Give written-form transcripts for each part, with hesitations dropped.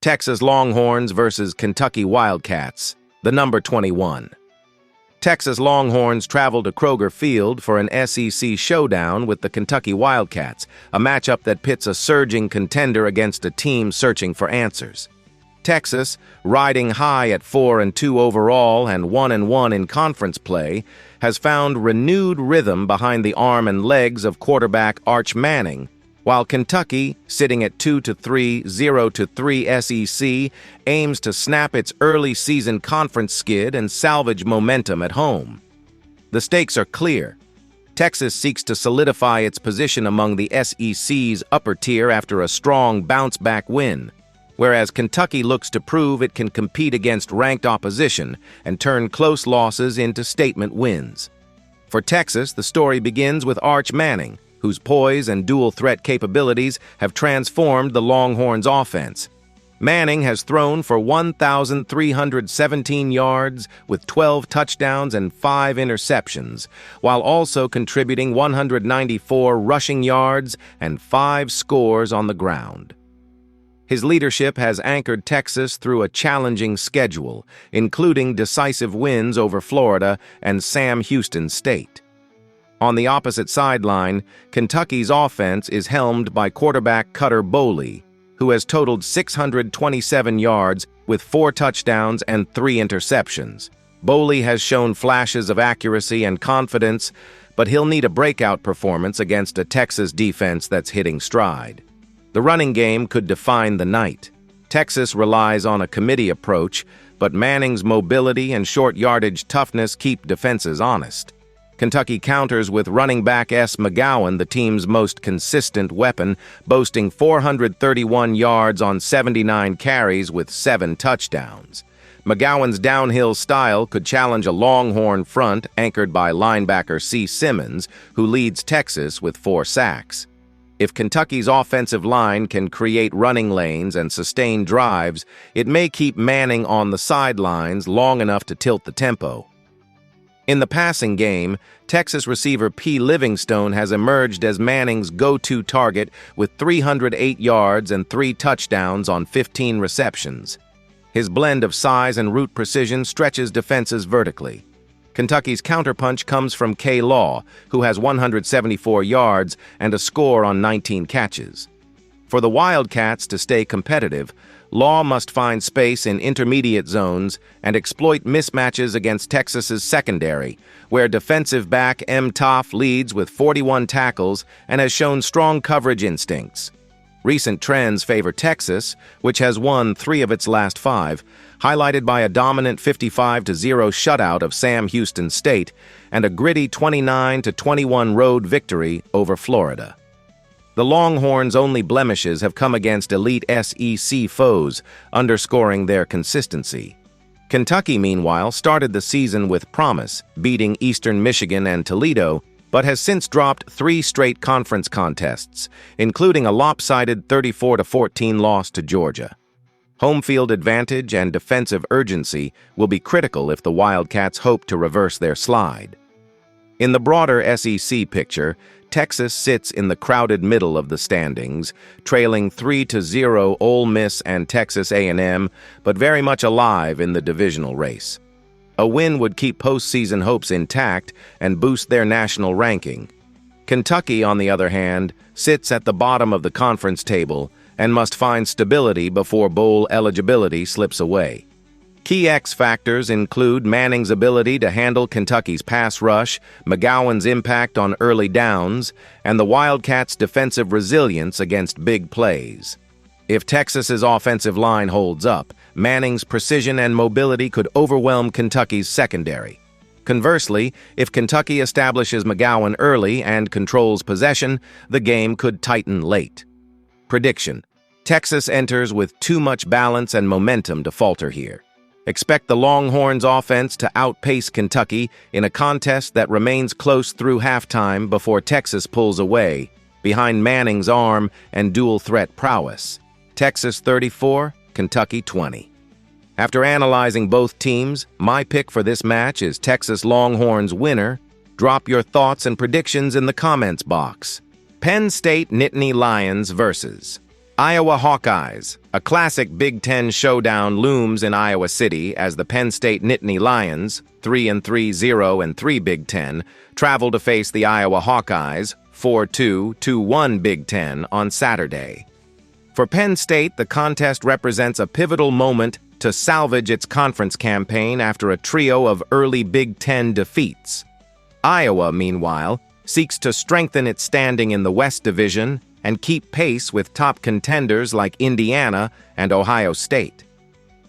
Texas Longhorns versus Kentucky Wildcats, the number 21. Texas Longhorns travel to Kroger Field for an SEC showdown with the Kentucky Wildcats, a matchup that pits a surging contender against a team searching for answers. Texas, riding high at 4-2 overall and 1-1 in conference play, has found renewed rhythm behind the arm and legs of quarterback Arch Manning, while Kentucky, sitting at 2-3, 0-3 SEC, aims to snap its early season conference skid and salvage momentum at home. The stakes are clear. Texas seeks to solidify its position among the SEC's upper tier after a strong bounce-back win, whereas Kentucky looks to prove it can compete against ranked opposition and turn close losses into statement wins. For Texas, the story begins with Arch Manning, whose poise and dual-threat capabilities have transformed the Longhorns' offense. Manning has thrown for 1,317 yards with 12 touchdowns and 5 interceptions, while also contributing 194 rushing yards and 5 scores on the ground. His leadership has anchored Texas through a challenging schedule, including decisive wins over Florida and Sam Houston State. On the opposite sideline, Kentucky's offense is helmed by quarterback Cutter Boley, who has totaled 627 yards with 4 touchdowns and 3 interceptions. Boley has shown flashes of accuracy and confidence, but he'll need a breakout performance against a Texas defense that's hitting stride. The running game could define the night. Texas relies on a committee approach, but Manning's mobility and short yardage toughness keep defenses honest. Kentucky counters with running back S. McGowan, the team's most consistent weapon, boasting 431 yards on 79 carries with 7 touchdowns. McGowan's downhill style could challenge a Longhorn front anchored by linebacker C. Simmons, who leads Texas with 4 sacks. If Kentucky's offensive line can create running lanes and sustain drives, it may keep Manning on the sidelines long enough to tilt the tempo. In the passing game, Texas receiver P. Livingstone has emerged as Manning's go-to target with 308 yards and 3 touchdowns on 15 receptions. His blend of size and route precision stretches defenses vertically. Kentucky's counterpunch comes from K. Law, who has 174 yards and a score on 19 catches. For the Wildcats to stay competitive, Law must find space in intermediate zones and exploit mismatches against Texas's secondary, where defensive back M. Toff leads with 41 tackles and has shown strong coverage instincts. Recent trends favor Texas, which has won 3 of its last 5, highlighted by a dominant 55-0 shutout of Sam Houston State and a gritty 29-21 road victory over Florida. The Longhorns' only blemishes have come against elite SEC foes, underscoring their consistency. Kentucky, meanwhile, started the season with promise, beating Eastern Michigan and Toledo, but has since dropped 3 straight conference contests, including a lopsided 34-14 loss to Georgia. Home field advantage and defensive urgency will be critical if the Wildcats hope to reverse their slide. In the broader SEC picture, Texas sits in the crowded middle of the standings, trailing 3-0 Ole Miss and Texas A&M, but very much alive in the divisional race. A win would keep postseason hopes intact and boost their national ranking. Kentucky, on the other hand, sits at the bottom of the conference table and must find stability before bowl eligibility slips away. Key X factors include Manning's ability to handle Kentucky's pass rush, McGowan's impact on early downs, and the Wildcats' defensive resilience against big plays. If Texas's offensive line holds up, Manning's precision and mobility could overwhelm Kentucky's secondary. Conversely, if Kentucky establishes McGowan early and controls possession, the game could tighten late. Prediction: Texas enters with too much balance and momentum to falter here. Expect the Longhorns' offense to outpace Kentucky in a contest that remains close through halftime before Texas pulls away, behind Manning's arm and dual-threat prowess. Texas 34, Kentucky 20. After analyzing both teams, my pick for this match is Texas Longhorns winner. Drop your thoughts and predictions in the comments box. Penn State Nittany Lions versus Iowa Hawkeyes. A classic Big Ten showdown looms in Iowa City as the Penn State Nittany Lions, 3-3-0-3 Big Ten, travel to face the Iowa Hawkeyes, 4-2-2-1 Big Ten, on Saturday. For Penn State, the contest represents a pivotal moment to salvage its conference campaign after a trio of early Big Ten defeats. Iowa, meanwhile, seeks to strengthen its standing in the West Division and keep pace with top contenders like Indiana and Ohio State.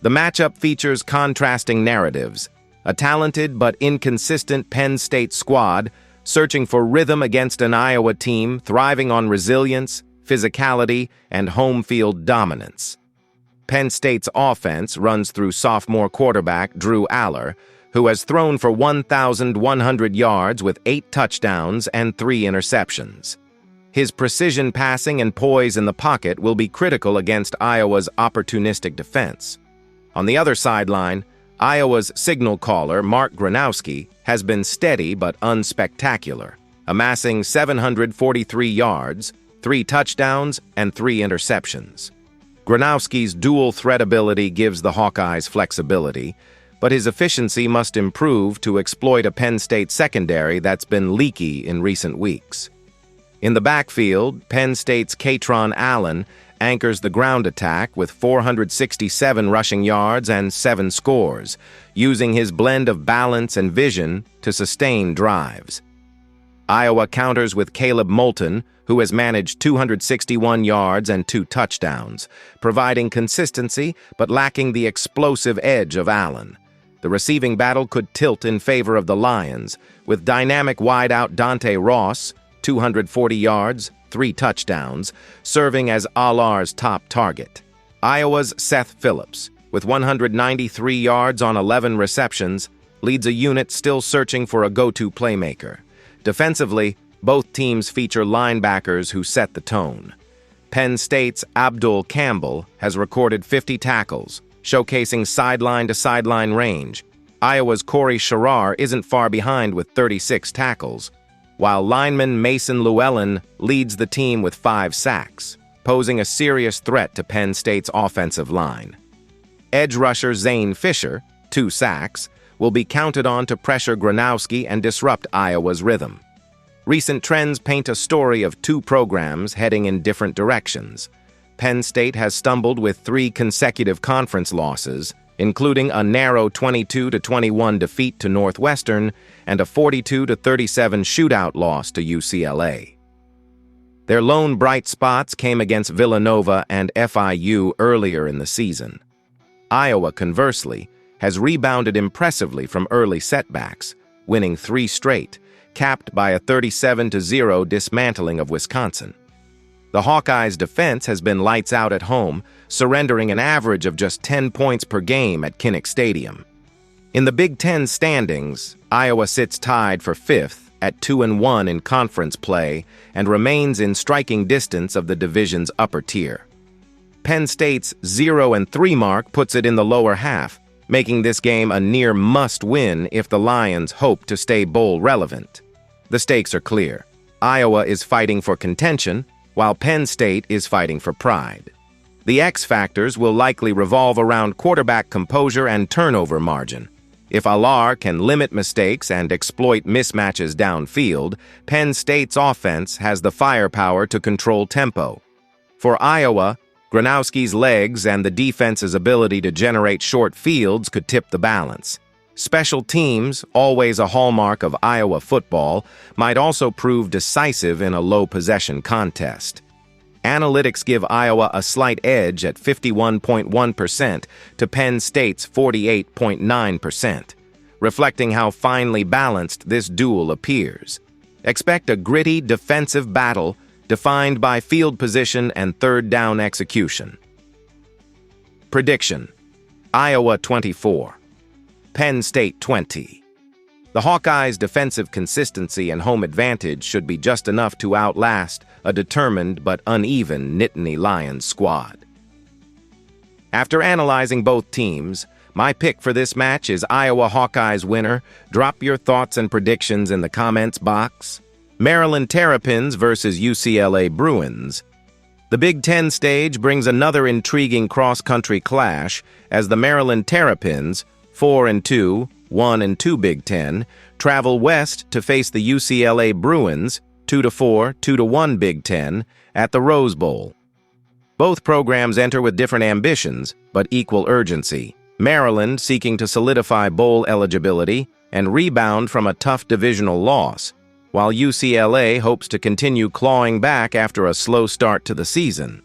The matchup features contrasting narratives: a talented but inconsistent Penn State squad searching for rhythm against an Iowa team thriving on resilience, physicality, and home field dominance. Penn State's offense runs through sophomore quarterback Drew Aller, who has thrown for 1,100 yards with 8 touchdowns and 3 interceptions. His precision passing and poise in the pocket will be critical against Iowa's opportunistic defense. On the other sideline, Iowa's signal caller, Mark Gronowski, has been steady but unspectacular, amassing 743 yards, 3 touchdowns, and 3 interceptions. Gronowski's dual threat ability gives the Hawkeyes flexibility, but his efficiency must improve to exploit a Penn State secondary that's been leaky in recent weeks. In the backfield, Penn State's Katron Allen anchors the ground attack with 467 rushing yards and 7 scores, using his blend of balance and vision to sustain drives. Iowa counters with Caleb Moulton, who has managed 261 yards and 2 touchdowns, providing consistency but lacking the explosive edge of Allen. The receiving battle could tilt in favor of the Lions, with dynamic wideout Dante Ross, 240 yards, 3 touchdowns, serving as Allar's top target. Iowa's Seth Phillips, with 193 yards on 11 receptions, leads a unit still searching for a go-to playmaker. Defensively, both teams feature linebackers who set the tone. Penn State's Abdul Campbell has recorded 50 tackles, showcasing sideline-to-sideline range. Iowa's Corey Sherrar isn't far behind with 36 tackles, while lineman Mason Llewellyn leads the team with 5 sacks, posing a serious threat to Penn State's offensive line. Edge rusher Zane Fisher, 2 sacks, will be counted on to pressure Gronowski and disrupt Iowa's rhythm. Recent trends paint a story of 2 programs heading in different directions. Penn State has stumbled with 3 consecutive conference losses, including a narrow 22-21 defeat to Northwestern and a 42-37 shootout loss to UCLA. Their lone bright spots came against Villanova and FIU earlier in the season. Iowa, conversely, has rebounded impressively from early setbacks, winning 3 straight, capped by a 37-0 dismantling of Wisconsin. The Hawkeyes' defense has been lights out at home, surrendering an average of just 10 points per game at Kinnick Stadium. In the Big Ten standings, Iowa sits tied for 5th at 2-1 in conference play and remains in striking distance of the division's upper tier. Penn State's 0-3 mark puts it in the lower half, making this game a near must-win if the Lions hope to stay bowl relevant. The stakes are clear. Iowa is fighting for contention, while Penn State is fighting for pride. The X factors will likely revolve around quarterback composure and turnover margin. If Allar can limit mistakes and exploit mismatches downfield, Penn State's offense has the firepower to control tempo. For Iowa, Gronowski's legs and the defense's ability to generate short fields could tip the balance. Special teams, always a hallmark of Iowa football, might also prove decisive in a low-possession contest. Analytics give Iowa a slight edge at 51.1% to Penn State's 48.9%, reflecting how finely balanced this duel appears. Expect a gritty defensive battle defined by field position and third down execution. Prediction: Iowa 24. Penn State 20. The Hawkeyes' defensive consistency and home advantage should be just enough to outlast a determined but uneven Nittany Lions squad. After analyzing both teams, my pick for this match is Iowa Hawkeyes winner. Drop your thoughts and predictions in the comments box. Maryland Terrapins versus UCLA Bruins. The Big Ten stage brings another intriguing cross-country clash as the Maryland Terrapins, 4-2, 1-2 Big Ten, travel west to face the UCLA Bruins, 2-4, 2-1 Big Ten, at the Rose Bowl. Both programs enter with different ambitions, but equal urgency. Maryland seeking to solidify bowl eligibility and rebound from a tough divisional loss, while UCLA hopes to continue clawing back after a slow start to the season.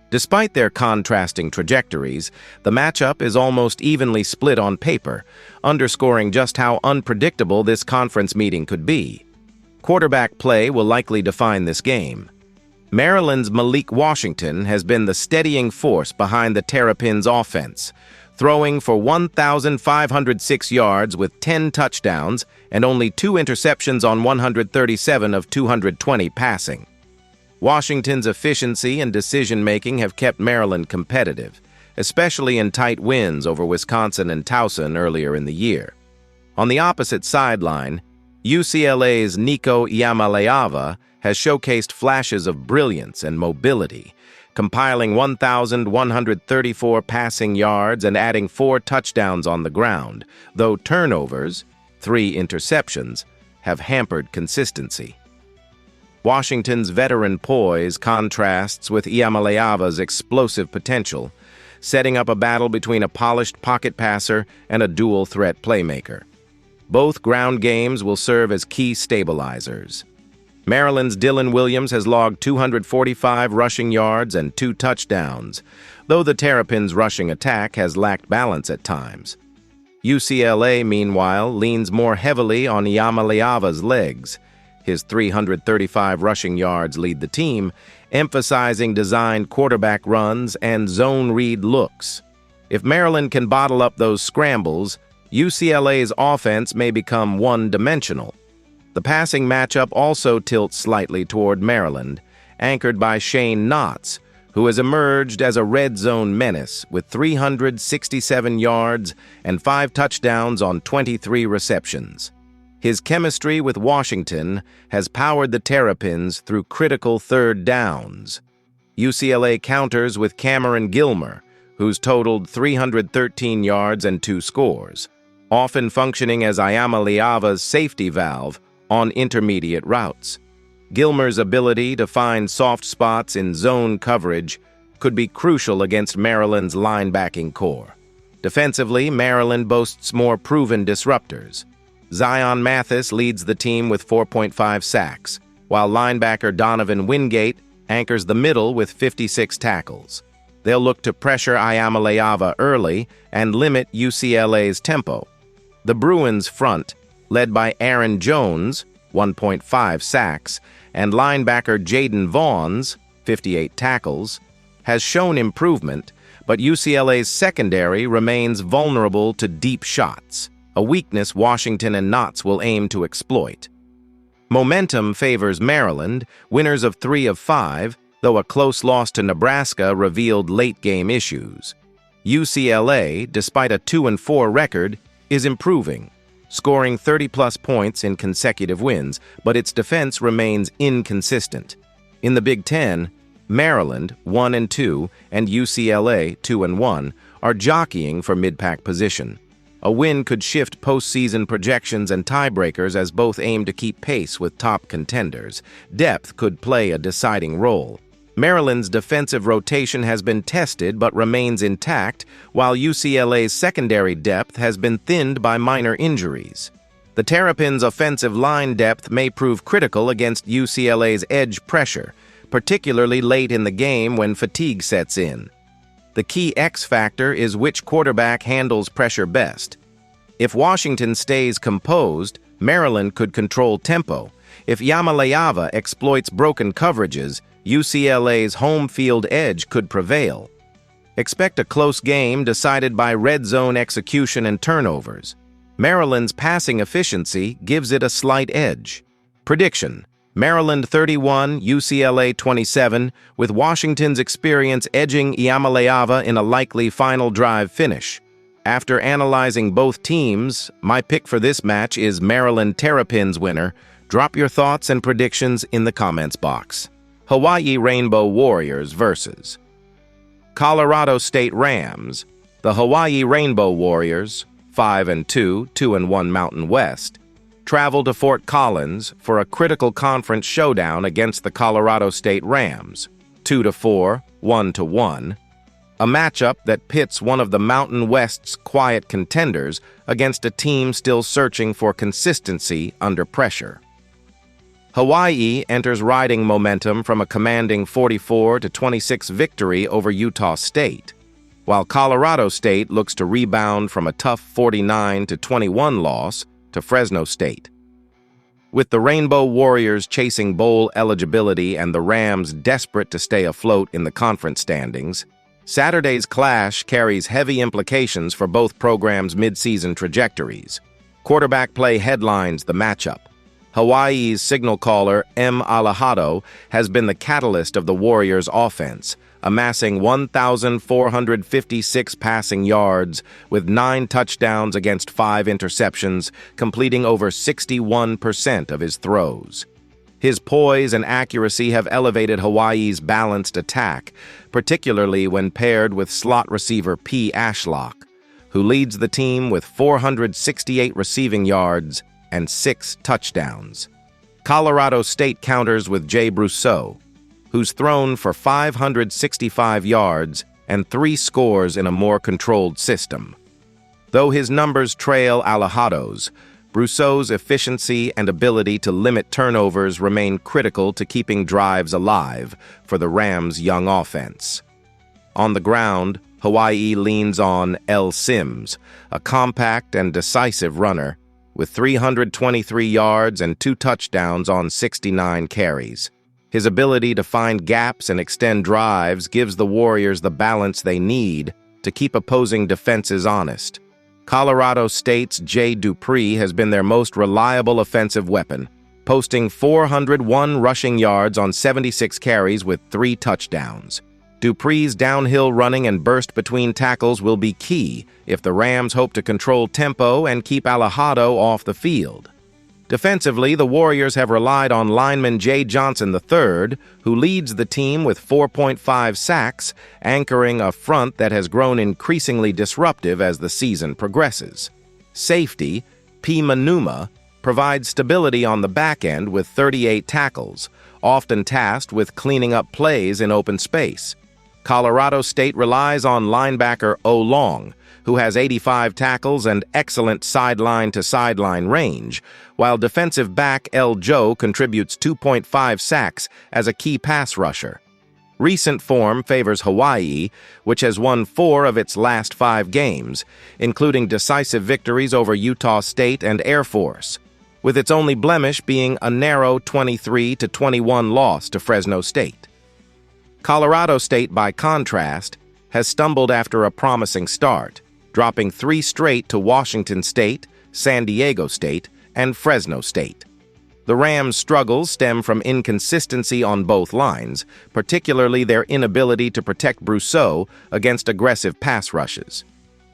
Despite their contrasting trajectories, the matchup is almost evenly split on paper, underscoring just how unpredictable this conference meeting could be. Quarterback play will likely define this game. Maryland's Malik Washington has been the steadying force behind the Terrapins' offense, throwing for 1,506 yards with 10 touchdowns and only 2 interceptions on 137 of 220 passing. Washington's efficiency and decision-making have kept Maryland competitive, especially in tight wins over Wisconsin and Towson earlier in the year. On the opposite sideline, UCLA's Nico Iamaleava has showcased flashes of brilliance and mobility, compiling 1,134 passing yards and adding 4 touchdowns on the ground, though turnovers, 3 interceptions, have hampered consistency. Washington's veteran poise contrasts with Iamaleava's explosive potential, setting up a battle between a polished pocket passer and a dual-threat playmaker. Both ground games will serve as key stabilizers. Maryland's Dylan Williams has logged 245 rushing yards and 2 touchdowns, though the Terrapins' rushing attack has lacked balance at times. UCLA, meanwhile, leans more heavily on Iamaleava's legs. His 335 rushing yards lead the team, emphasizing designed quarterback runs and zone read looks. If Maryland can bottle up those scrambles, UCLA's offense may become one-dimensional. The passing matchup also tilts slightly toward Maryland, anchored by Shane Knotts, who has emerged as a red zone menace with 367 yards and 5 touchdowns on 23 receptions. His chemistry with Washington has powered the Terrapins through critical third downs. UCLA counters with Cameron Gilmer, who's totaled 313 yards and 2 scores, often functioning as Iamaleava's safety valve on intermediate routes. Gilmer's ability to find soft spots in zone coverage could be crucial against Maryland's linebacking core. Defensively, Maryland boasts more proven disruptors. Zion Mathis leads the team with 4.5 sacks, while linebacker Donovan Wingate anchors the middle with 56 tackles. They'll look to pressure Iamaleava early and limit UCLA's tempo. The Bruins' front, led by Aaron Jones, 1.5 sacks, and linebacker Jaden Vaughns, 58 tackles, has shown improvement, but UCLA's secondary remains vulnerable to deep shots, a weakness Washington and Knotts will aim to exploit. Momentum favors Maryland, winners of 3 of 5, though a close loss to Nebraska revealed late-game issues. UCLA, despite a 2-4 record, is improving, scoring 30-plus points in consecutive wins, but its defense remains inconsistent. In the Big Ten, Maryland, 1-2, and UCLA, 2-1, are jockeying for mid-pack position. A win could shift postseason projections and tiebreakers as both aim to keep pace with top contenders. Depth could play a deciding role. Maryland's defensive rotation has been tested but remains intact, while UCLA's secondary depth has been thinned by minor injuries. The Terrapins' offensive line depth may prove critical against UCLA's edge pressure, particularly late in the game when fatigue sets in. The key X factor is which quarterback handles pressure best. If Washington stays composed, Maryland could control tempo. If Iamaleava exploits broken coverages, UCLA's home field edge could prevail. Expect a close game decided by red zone execution and turnovers. Maryland's passing efficiency gives it a slight edge. Prediction: Maryland 31, UCLA 27, with Washington's experience edging Iamaleava in a likely final drive finish. After analyzing both teams, my pick for this match is Maryland Terrapins winner. Drop your thoughts and predictions in the comments box. Hawaii Rainbow Warriors versus Colorado State Rams. The Hawaii Rainbow Warriors, 5-2, 2-1 Mountain West, travel to Fort Collins for a critical conference showdown against the Colorado State Rams, 2-4, 1-1, a matchup that pits one of the Mountain West's quiet contenders against a team still searching for consistency under pressure. Hawaii enters riding momentum from a commanding 44-26 victory over Utah State, while Colorado State looks to rebound from a tough 49-21 loss to Fresno State. With the Rainbow Warriors chasing bowl eligibility and the Rams desperate to stay afloat in the conference standings, Saturday's clash carries heavy implications for both programs' midseason trajectories. Quarterback play headlines the matchup. Hawaii's signal caller, M. Alahado, has been the catalyst of the Warriors' offense, amassing 1,456 passing yards with 9 touchdowns against 5 interceptions, completing over 61% of his throws. His poise and accuracy have elevated Hawaii's balanced attack, particularly when paired with slot receiver P. Ashlock, who leads the team with 468 receiving yards and 6 touchdowns. Colorado State counters with Jay Brousseau, who's thrown for 565 yards and 3 scores in a more controlled system. Though his numbers trail Alahado's, Brousseau's efficiency and ability to limit turnovers remain critical to keeping drives alive for the Rams' young offense. On the ground, Hawaii leans on L. Sims, a compact and decisive runner, with 323 yards and 2 touchdowns on 69 carries. His ability to find gaps and extend drives gives the Warriors the balance they need to keep opposing defenses honest. Colorado State's Jay Dupree has been their most reliable offensive weapon, posting 401 rushing yards on 76 carries with 3 touchdowns. Dupree's downhill running and burst between tackles will be key if the Rams hope to control tempo and keep Alahado off the field. Defensively, the Warriors have relied on lineman Jay Johnson III, who leads the team with 4.5 sacks, anchoring a front that has grown increasingly disruptive as the season progresses. Safety, P. Manuma, provides stability on the back end with 38 tackles, often tasked with cleaning up plays in open space. Colorado State relies on linebacker O. Long, who has 85 tackles and excellent sideline-to-sideline range, while defensive back L. Joe contributes 2.5 sacks as a key pass rusher. Recent form favors Hawaii, which has won 4 of its last 5 games, including decisive victories over Utah State and Air Force, with its only blemish being a narrow 23-21 loss to Fresno State. Colorado State, by contrast, has stumbled after a promising start, dropping 3 straight to Washington State, San Diego State, and Fresno State. The Rams' struggles stem from inconsistency on both lines, particularly their inability to protect Brousseau against aggressive pass rushes.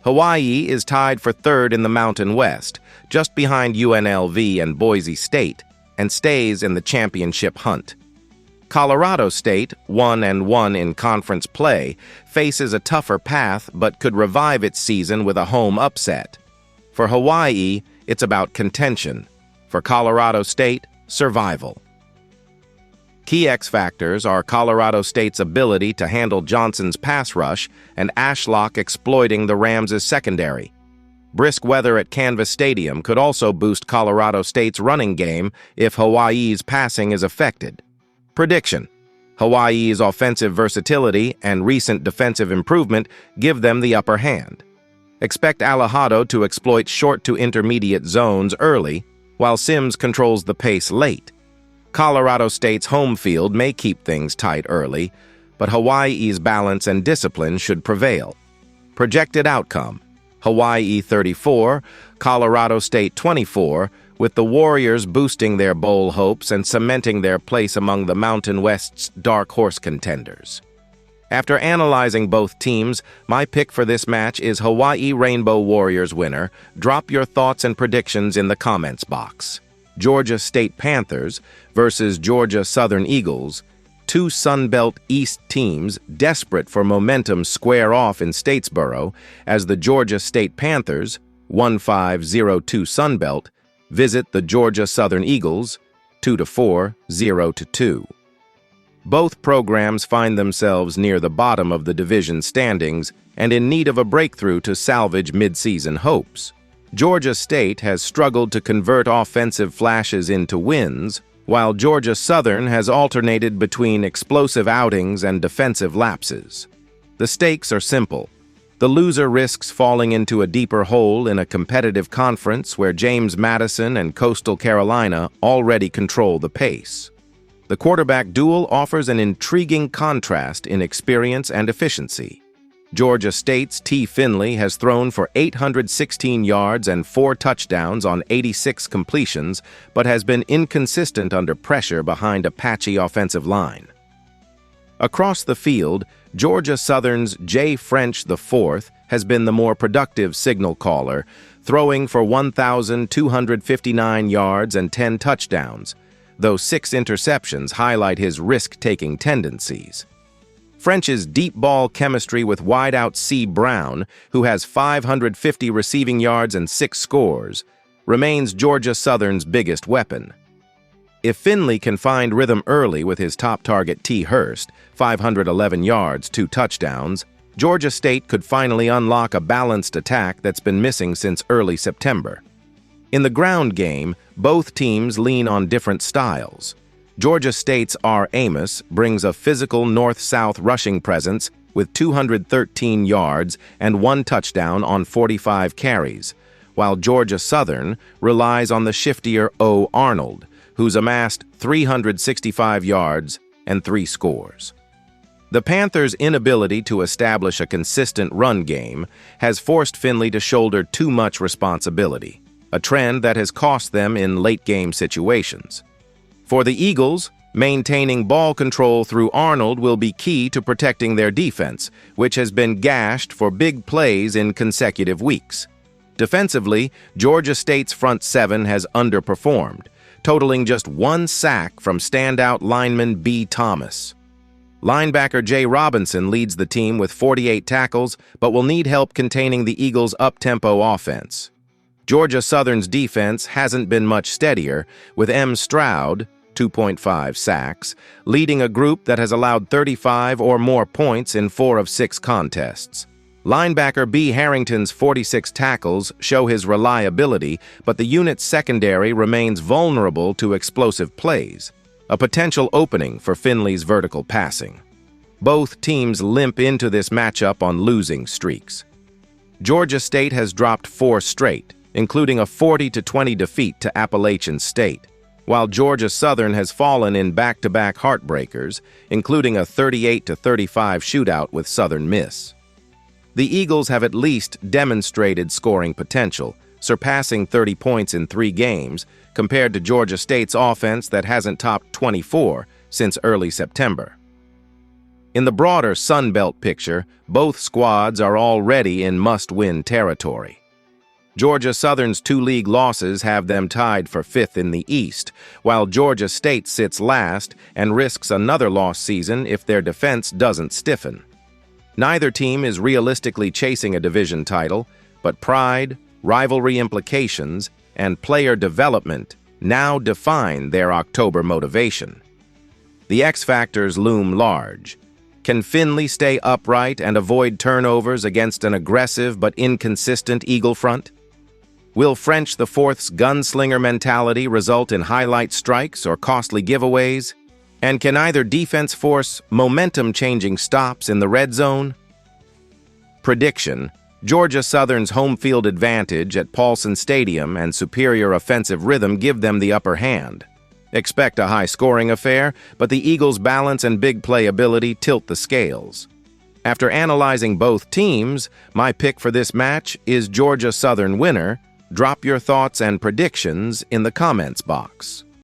Hawaii is tied for 3rd in the Mountain West, just behind UNLV and Boise State, and stays in the championship hunt. Colorado State, 1-1 in conference play, faces a tougher path but could revive its season with a home upset. For Hawaii, it's about contention. For Colorado State, survival. Key X factors are Colorado State's ability to handle Johnson's pass rush and Ashlock exploiting the Rams' secondary. Brisk weather at Canvas Stadium could also boost Colorado State's running game if Hawaii's passing is affected. Prediction: Hawaii's offensive versatility and recent defensive improvement give them the upper hand. Expect Alahado to exploit short to intermediate zones early, while Sims controls the pace late. Colorado State's home field may keep things tight early, but Hawaii's balance and discipline should prevail. Projected outcome: Hawaii 34, Colorado State 24, with the Warriors boosting their bowl hopes and cementing their place among the Mountain West's dark horse contenders. After analyzing both teams, my pick for this match is Hawaii Rainbow Warriors winner. Drop your thoughts and predictions in the comments box. Georgia State Panthers versus Georgia Southern Eagles. two Sunbelt East teams desperate for momentum square off in Statesboro as the Georgia State Panthers, 1502 Sunbelt, visit the Georgia Southern Eagles, 2-4, 0-2. Both programs find themselves near the bottom of the division standings and in need of a breakthrough to salvage midseason hopes. Georgia State has struggled to convert offensive flashes into wins, while Georgia Southern has alternated between explosive outings and defensive lapses. The stakes are simple. The loser risks falling into a deeper hole in a competitive conference where James Madison and Coastal Carolina already control the pace. The quarterback duel offers an intriguing contrast in experience and efficiency. Georgia State's T. Finley has thrown for 816 yards and 4 touchdowns on 86 completions, but has been inconsistent under pressure behind a patchy offensive line. Across the field, Georgia Southern's Jay French IV has been the more productive signal caller, throwing for 1,259 yards and 10 touchdowns, though 6 interceptions highlight his risk-taking tendencies. French's deep ball chemistry with wideout C. Brown, who has 550 receiving yards and 6 scores, remains Georgia Southern's biggest weapon. If Finley can find rhythm early with his top target T. Hurst, 511 yards, 2 touchdowns, Georgia State could finally unlock a balanced attack that's been missing since early September. In the ground game, both teams lean on different styles. Georgia State's R. Amos brings a physical north-south rushing presence with 213 yards and 1 touchdown on 45 carries, while Georgia Southern relies on the shiftier O. Arnold, who's amassed 365 yards and 3 scores. The Panthers' inability to establish a consistent run game has forced Finley to shoulder too much responsibility, a trend that has cost them in late-game situations. For the Eagles, maintaining ball control through Arnold will be key to protecting their defense, which has been gashed for big plays in consecutive weeks. Defensively, Georgia State's front 7 has underperformed, totaling just 1 sack from standout lineman B. Thomas. Linebacker Jay Robinson leads the team with 48 tackles, but will need help containing the Eagles' up-tempo offense. Georgia Southern's defense hasn't been much steadier, with M. Stroud, 2.5 sacks, leading a group that has allowed 35 or more points in 4 of 6 contests. Linebacker B. Harrington's 46 tackles show his reliability, but the unit's secondary remains vulnerable to explosive plays, a potential opening for Finley's vertical passing. Both teams limp into this matchup on losing streaks. Georgia State has dropped 4 straight, including a 40-20 defeat to Appalachian State, while Georgia Southern has fallen in back-to-back heartbreakers, including a 38-35 shootout with Southern Miss. The Eagles have at least demonstrated scoring potential, surpassing 30 points in 3 games, compared to Georgia State's offense that hasn't topped 24 since early September. In the broader Sun Belt picture, both squads are already in must-win territory. Georgia Southern's 2 league losses have them tied for 5th in the East, while Georgia State sits last and risks another lost season if their defense doesn't stiffen. Neither team is realistically chasing a division title, but pride, rivalry implications, and player development now define their October motivation. The X factors loom large. Can Finley stay upright and avoid turnovers against an aggressive but inconsistent Eagle front? Will French IV's gunslinger mentality result in highlight strikes or costly giveaways? And can either defense force momentum-changing stops in the red zone? Prediction: Georgia Southern's home field advantage at Paulson Stadium and superior offensive rhythm give them the upper hand. Expect a high-scoring affair, but the Eagles' balance and big play ability tilt the scales. After analyzing both teams, my pick for this match is Georgia Southern winner. Drop your thoughts and predictions in the comments box.